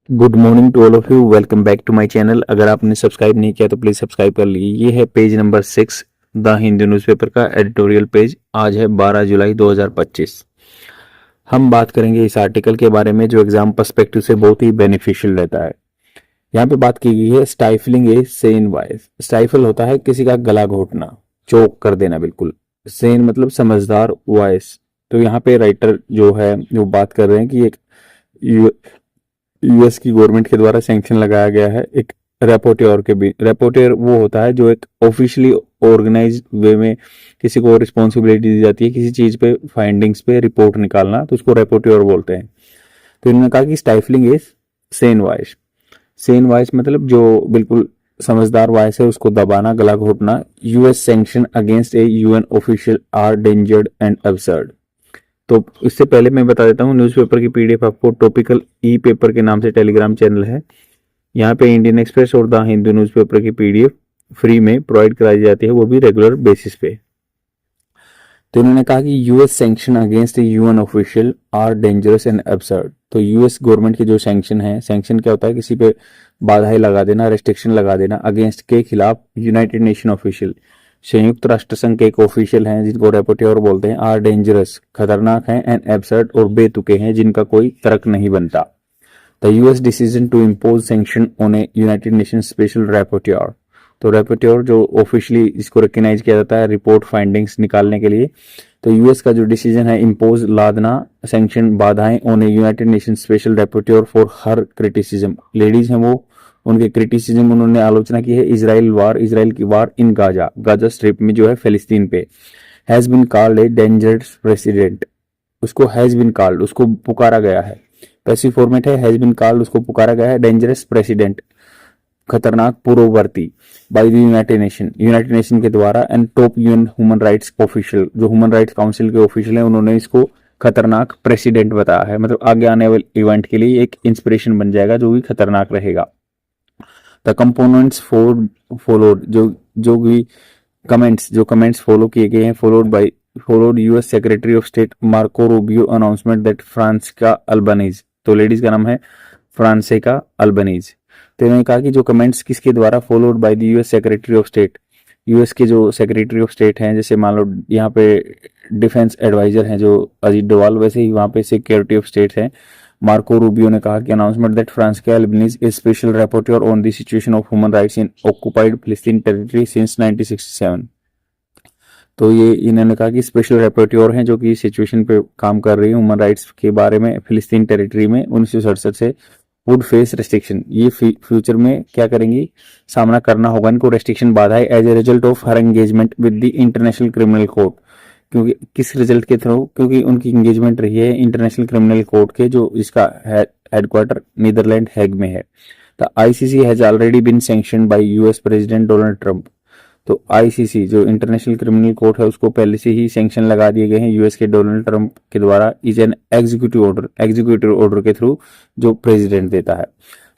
Good morning to all of you. Welcome back to my channel. अगर आपने subscribe नहीं किया तो प्लीज सब्सक्राइब कर लीजिए। ये है page number 6 the Hindu newspaper का एडिटोरियल पेज। आज है 12 जुलाई 2025। हम बात करेंगे इस आर्टिकल के बारे में जो एग्जाम पर्सपेक्टिव से बहुत ही बेनिफिशियल रहता है। यहाँ पे बात की गई है स्टाइफलिंग ए सेन वॉइस। स्टाइफल होता है किसी का गला घोटना, चोक कर देना बिल्कुल। सेन मतलब समझदार, वॉइस। तो यहाँ पे राइटर जो है जो बात कर रहे हैं कि एक यूएस की गवर्नमेंट के द्वारा सैंक्शन लगाया गया है एक रेपोर्टर के भी। रेपोर्टर वो होता है जो एक ऑफिशियली ऑर्गेनाइज वे में किसी को रिस्पॉन्सिबिलिटी दी जाती है किसी चीज पे फाइंडिंग्स पे रिपोर्ट निकालना, तो उसको रेपोर्टर बोलते हैं। तो इन्होंने कहा कि stifling is sane voice. Sane voice मतलब जो बिल्कुल समझदार वॉइस है उसको दबाना, गला घोटना। US sanction against a UN official are dangerous and absurd. तो इससे पहले मैं बता देता हूँ न्यूज़पेपर की पीडीएफ आपको टॉपिकल ई पेपर के नाम से टेलीग्राम चैनल है। यहाँ पे इंडियन एक्सप्रेस और द हिंदू न्यूज़पेपर की पीडीएफ फ्री में प्रोवाइड कराई जाती है, वो भी रेगुलर बेसिस पे। तो उन्होंने कहा कि US sanction against UN official are dangerous and absurd. तो यूएस गवर्नमेंट के जो सैंक्शन है, सैंक्शन क्या होता है, किसी पे बाधाएं लगा देना, रेस्ट्रिक्शन लगा देना, अगेंस्ट के खिलाफ यूनाइटेड नेशन ऑफिशियल, संयुक्त राष्ट्र संघ के एक ऑफिशियल हैं जिनको रेपोर्टर बोलते हैं, आर डेंजरस खतरनाक हैं, एंड एब्सर्ड और बेतुके हैं जिनका कोई तर्क नहीं बनता। The US decision to impose sanction on a United Nation special reporter. तो रेपोर्टर जो ऑफिशियली इसको रिकग्नाइज किया जाता है रिपोर्ट फाइंडिंग्स निकालने के लिए। तो यूएस का जो डिसीजन है इम्पोज लादना सैंक्शन बाधाएं on a United Nation special rapporteur for her criticism. Ladies हैं वो, उनके क्रिटिसिज्म उन्होंने आलोचना की है इजराइल की वार इन गाजा स्ट्रिप में जो है फिलिस्तीन पे। Has been called a dangerous president. उसको हैज बीन कॉल्ड, उसको पुकारा गया है। पैसिव फॉर्मेट है, हैज बीन कॉल्ड उसको पुकारा गया है डेंजरस प्रेसिडेंट खतरनाक पूर्ववर्ती बाय द यूनाइटेड नेशन के द्वारा and top UN human rights official, जो ह्यूमन राइट्स काउंसिल के ऑफिशियल हैं उन्होंने इसको खतरनाक प्रेसिडेंट बताया है। मतलब आगे आने वाले इवेंट के लिए एक इंस्पिरेशन बन जाएगा जो भी खतरनाक रहेगा। द कंपोनेंट्स फॉलोड, जो भी कमेंट्स फॉलो किए गए हैं, followed US secretary of state Marco Rubio announcement that Francesca Albanese. तो लेडीज का नाम है फ्रांसिस्का अल्बानीज। तो इन्होंने कहा कि जो कमेंट्स किसके द्वारा, followed by the US secretary of state. US के जो सेक्रेटरी ऑफ स्टेट हैं, जैसे मान लो यहाँ पे डिफेंस एडवाइजर हैं जो अजीत डोवाल, वैसे ही वहाँ पे सिक्योरिटी ऑफ स्टेट हैं मार्को रूबियो ने कहा कि announcement that Francesca Albanese is special reporter on the situation of human rights in occupied फिलिस्तीन टेरिटरी सिंस 1967। तो ये इन्होंने कहा कि स्पेशल रिपोर्टर हैं जो कि सिचुएशन पे काम कर रही है ह्यूमन राइट्स के बारे में फिलिस्तीन टेरिटरी में 1967 से। वुड फेस रेस्ट्रिक्शन, ये फ्यूचर में क्या करेंगी, सामना करना होगा इनको रेस्ट्रिक्शन बाधाएं as a result of her engagement with the International Criminal Court. क्योंकि किस रिजल्ट के थ्रू, क्योंकि उनकी एंगेजमेंट रही है इंटरनेशनल क्रिमिनल कोर्ट के जो इसका हेडक्वार्टर नीदरलैंड हैग में है। The ICC has already been sanctioned by US president Donald Trump. तो आईसीसी जो इंटरनेशनल क्रिमिनल कोर्ट है उसको पहले से ही सैंक्शन लगा दिए गए हैं यूएस के डोनाल्ड ट्रंप के द्वारा। इज एन एग्जीक्यूटिव ऑर्डर के थ्रू जो प्रेसिडेंट देता है।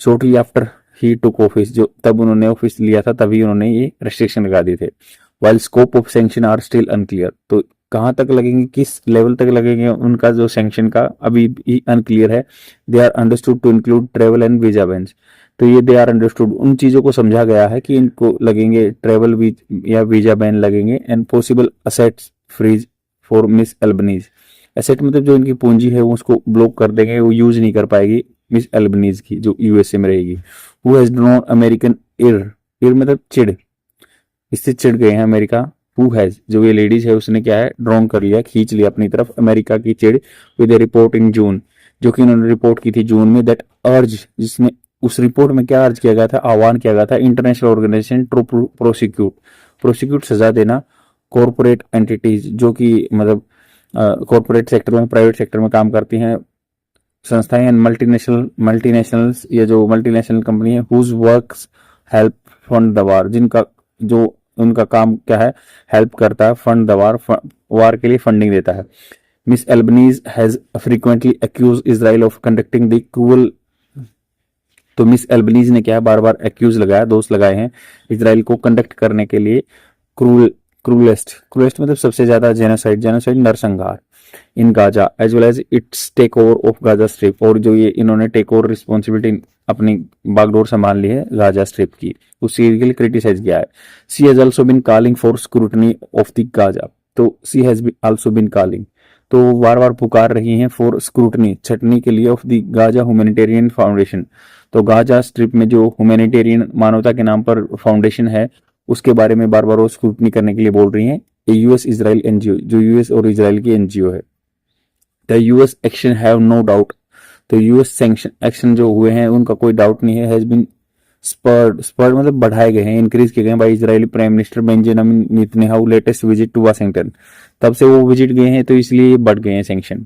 Shortly after he took office, जो तब उन्होंने ऑफिस लिया था तभी उन्होंने ये रेस्ट्रिक्शन लगा दिए थे। While scope of sanction are still unclear. तो कहाँ तक लगेंगे, किस लेवल तक लगेंगे उनका जो सैंक्शन का अभी भी अनक्लियर है। They are understood to include travel and visa bans. तो ये दे आर अंडरस्टूड, उन चीजों को समझा गया है कि इनको लगेंगे ट्रेवल या वीजा बैन लगेंगे and possible assets freeze for Miss Albanese. Asset मतलब जो इनकी पूंजी है वो उसको ब्लॉक कर देंगे, वो यूज नहीं कर पाएगी मिस एल्बनीज की जो यूएसए में रहेगी। हु हैज ड्रॉन अमेरिकन इर मतलब चिड़, इससे चिढ़ गए हैं अमेरिका। हु हैज, जो ये लेडीज है उसने क्या है, ड्रॉन कर लिया, खींच लिया अपनी तरफ अमेरिका की चिड़ विद ए रिपोर्ट इन जून, जो कि उन्होंने रिपोर्ट की थी जून में। दैट अर्ज, जिसमें उस रिपोर्ट में क्या अर्ज किया गया था, आह्वान किया गया था इंटरनेशनल ऑर्गेनाइजेशन टू प्रोसिक्यूट सजा देना कॉर्पोरेट एंटिटीज, जो कि मतलब कॉर्पोरेट सेक्टर में, प्राइवेट सेक्टर में काम करती हैं संस्थाएं एंड मल्टीनेशनल्स, ये जो मल्टीनेशनल कंपनी है, whose works help fund the war, जिनका जो उनका काम क्या है, हेल्प करता है, फंड द वार के लिए फंडिंग देता है। Miss Albanese has frequently accuse Israel of conducting the cruel. तो मिस एल्बनीज ने क्या है, बार बार एक्यूज लगाया, दोष लगाए हैं इजराइल को कंडक्ट करने के लिए क्रूअल क्रूलेस्ट मतलब सबसे ज्यादा जेनोसाइड नरसंहार in Gaza as well as its take over of Gaza strip, और जो ये इन्होंने टेक ओवर रिस्पॉन्सिबिलिटी अपनी बागडोर संभाल ली है गाजा स्ट्रिप की, उस चीज के लिए क्रिटिसाइज किया है। She has also been calling for scrutiny of the Gaza, तो she has also been calling, तो बार बार पुकार रही हैं फॉर स्क्रूटनी छटनी के लिए of the Gaza humanitarian foundation, तो गाजा स्ट्रिप में जो ह्यूमैनिटेरियन मानवता के नाम पर फाउंडेशन है उसके बारे में बार बार वो स्क्रूटनी करने के लिए बोल रही हैं। यूएस इजराइल एनजीओ, जो यूएस और इजराइल की एनजीओ है। The US action have no doubt, तो यूएस सैंक्शन एक्शन जो हुए हैं उनका कोई डाउट नहीं है, हैज बीन स्पर्ड मतलब बढ़ाए गए हैं, इंक्रीज किए गए हैं by Israeli prime minister Benjamin Netanyahu latest visit to Washington, तब से वो विजिट गए हैं तो इसलिए ये बढ़ गए हैं सैंक्शन।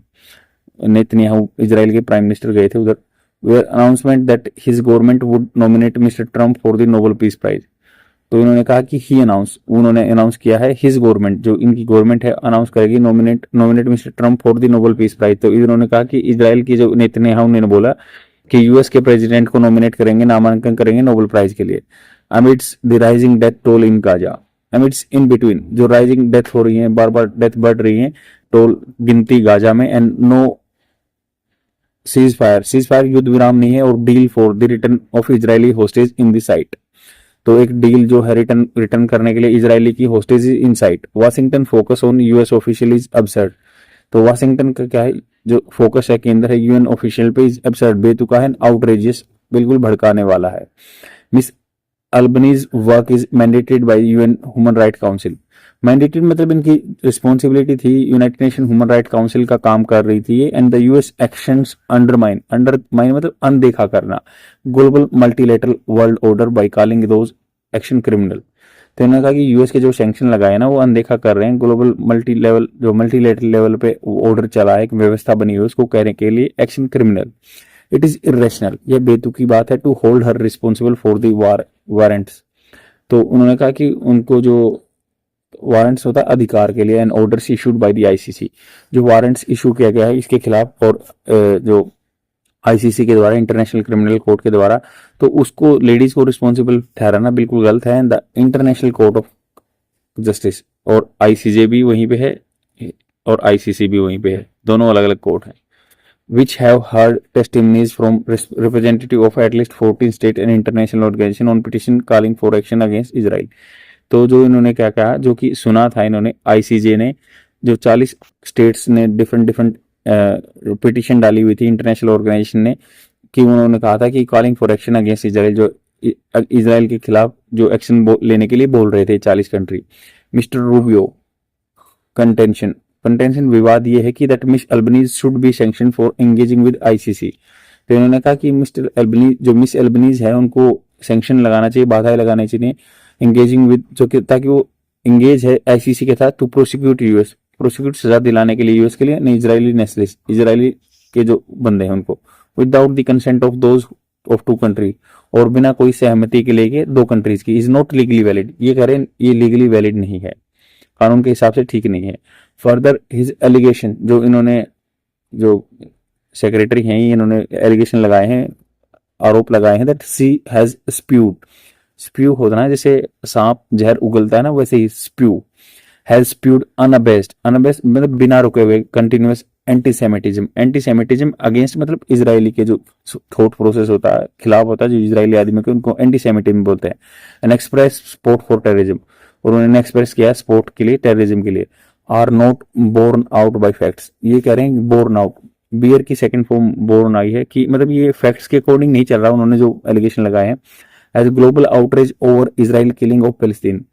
नेतन्याहू इजराइल के प्राइम मिनिस्टर गए थे उधर। Announcement that his government would nominate mister Trump for the Nobel peace prize, तो इन्होंने कहा कि उन्होंने अनाउंस किया है, हिज गवर्नमेंट जो इनकी गवर्नमेंट है अनाउंस करेगी nominate mister Trump for the Nobel peace prize, तो इन्होंने कहा कि इजराइल की जो नेतन्याहू ने बोला कि यूएस के प्रेसिडेंट को नॉमिनेट करेंगे, नामांकन करेंगे नोबेल प्राइज के लिए। Amidst the rising death toll in Gaza, amidst in between जो राइजिंग डेथ हो रही है, बार बार डेथ बढ़ रही है, टोल गिनती गाजा में, एंड नो सीज फायर युद्ध विराम नहीं है, और deal for the return of Israeli hostage in the site, तो एक डील जो है रिटर्न करने के लिए इजरायली की hostage in site. Washington focus on US official is absurd, तो वाशिंगटन का क्या है जो फोकस है, केंद्र है यूएन ऑफिशियल पे, इज अबसर्ड बेतुका है, आउटरेजियस बिल्कुल भड़काने वाला है। Miss Albanese work is mandated by UN human right council, mandated मतलब इनकी रिस्पॉन्सिबिलिटी थी, United Nation human right council का काम कर रही थी ये, and the US actions undermine मतलब अनदेखा करना global multilateral world order by calling those action criminal, तो उन्होंने कहा कि यूएस के जो सैंक्शन लगाए ना वो अनदेखा कर रहे हैं, ग्लोबल मल्टीलेटरल लेवल पे ऑर्डर चला है, एक व्यवस्था बनी हुई उसको कहने के लिए action criminal. It is irrational, यह बेतुकी बात है, to hold her responsible for the warrants, तो उन्होंने कहा कि उनको जो वारंट्स होता है अधिकार के लिए, and orders issued by the ICC, जो वारंट्स इशू किया गया है इसके खिलाफ, और जो आईसीसी के द्वारा, इंटरनेशनल क्रिमिनल कोर्ट के द्वारा, तो उसको लेडीज को रिस्पॉन्सिबल ठहराना बिल्कुल गलत है। The international court of justice और आईसीजे भी वहीं पे है और आईसीसी भी वहीं पे है, दोनों अलग अलग कोर्ट हैं। Which have heard testimonies from representative of at least 14 state and international organisation on petition calling for action against Israel, तो जो इन्होंने क्या कहा, जो कि सुना था इन्होंने आईसीजे ने, जो 40 स्टेट्स ने डिफरेंट पिटिशन डाली हुई थी इंटरनेशनल ऑर्गेनाइजेशन ने, कि उन्होंने कहा था कि calling for action against Israel, जो इजराइल के खिलाफ जो एक्शन लेने के लिए बोल रहे थे 40 कंट्री। मिस्टर रूबियो कंटेंशन विवाद ये है कि that miss Albanese should be sanction for engaging with ICC, तो इन्होंने कहा कि मिस्टर अल्बनीज जो मिस अल्बनीज है उनको सैंक्शन लगाना चाहिए, बाधाएं लगानी चाहिए एंगेजिंग विद, जो कि ताकि वो एंगेज है आईसीसी के साथ टू प्रोसिक्यूट यूएस, प्रोसिक्यूट सजा दिलाने के लिए यूएस के लिए, नहीं इजरायली नेशनलिस्ट, इजरायली के जो बंदे हैं उनको, without the consent of those of 2 country, और बिना कोई सहमति के लेके 2 कंट्रीज की, इज नॉट लीगली वैलिड, ये करें ये लीगली वैलिड नहीं है, कानून के हिसाब से ठीक नहीं है। फर्दर हिज एलिगेशन, जो इन्होंने जो सेक्रेटरी हैं इन्होंने एलिगेशन लगाए हैं, आरोप लगाए हैं, दैट सी हैज स्प्यू होता है जैसे सांप जहर उगलता है ना, वैसे ही स्प्यू हैज स्प्यूड अनअबेस्ड मतलब बिना रुके हुए कंटिन्यूअस एंटीसेमिटिज्म अगेंस्ट मतलब इजरायली के जो थॉट प्रोसेस होता है, खिलाफ होता है जो इजरायली आदमी के, उनको एंटीसेमिटिज्म बोलते हैं। N express support for terrorism, और उन्होंने एक्सप्रेस किया सपोर्ट के लिए टेररिज्म के लिए। Are not borne out by facts, ये कह रहे हैं बोर्न आउट, बियर की सेकंड फॉर्म बोर्न आई है, कि मतलब ये फैक्ट्स के अकॉर्डिंग नहीं चल रहा, उन्होंने जो एलिगेशन लगाए हैं। As global outreach over Israel killing of Palestine,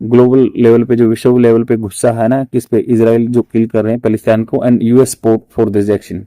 global level पे जो विश्व लेवल पे गुस्सा है ना किस पे, इजराइल जो किल कर रहे हैं पैलेस्टाइन को, and US support for this action,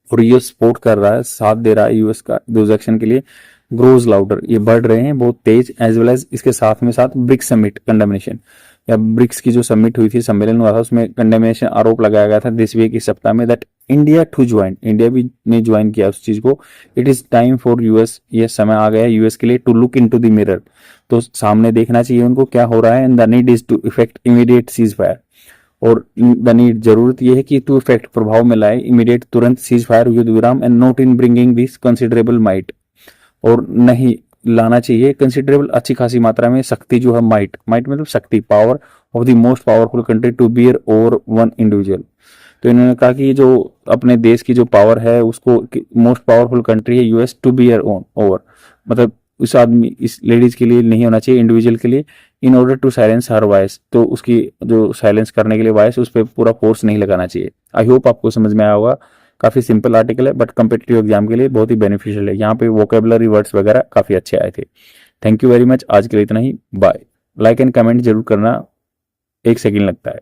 और यूएस सपोर्ट कर रहा है, साथ दे रहा है यूएस का दिस एक्शन के लिए, ग्रोज लाउडर, ये बढ़ रहे हैं बहुत तेज, एज वेल एज इसके साथ में साथ ब्रिक्स समिट कंडेमिनेशन, या ब्रिक्स की जो समिट हुई थी, सम्मेलन हुआ था, उसमें कंडेमिनेशन आरोप लगाया गया था दिस वीक इस सप्ताह में, that India to join, India भी ने ज्वाइन किया उस चीज को। It is time for US, ये समय आ गया है यूएस के लिए, to look into the mirror, तो सामने देखना चाहिए उनको क्या हो रहा है, and the need is to effect immediate ceasefire, और द नीड जरूरत यह है कि टू इफेक्ट प्रभाव में लाए इमीडिएट तुरंत सीज फायर युद्ध विराम, and not in bringing this considerable might, और नहीं लाना चाहिए कंसिडरेबल अच्छी खासी मात्रा में शक्ति जो है, माइट मतलब शक्ति, power of the most powerful country to bear over one individual. तो इन्होंने कहा कि ये जो अपने देश की जो पावर है उसको, मोस्ट पावरफुल कंट्री है यूएस, टू बियर ओवर मतलब उस आदमी, इस लेडीज के लिए नहीं होना चाहिए, इंडिविजुअल के लिए, in order to silence her voice, तो उसकी जो साइलेंस करने के लिए वॉइस, उस पर पूरा फोर्स नहीं लगाना चाहिए। आई होप आपको समझ में आया होगा। काफी सिंपल आर्टिकल है बट कम्पिटिटिव एग्जाम के लिए बहुत ही बेनिफिशियल है। यहाँ पे वोकेबलरी वर्ड्स वगैरह काफी अच्छे आए थे। थैंक यू वेरी मच, आज के लिए इतना ही, बाय। लाइक एंड कमेंट जरूर करना, 1 सेकंड लगता है।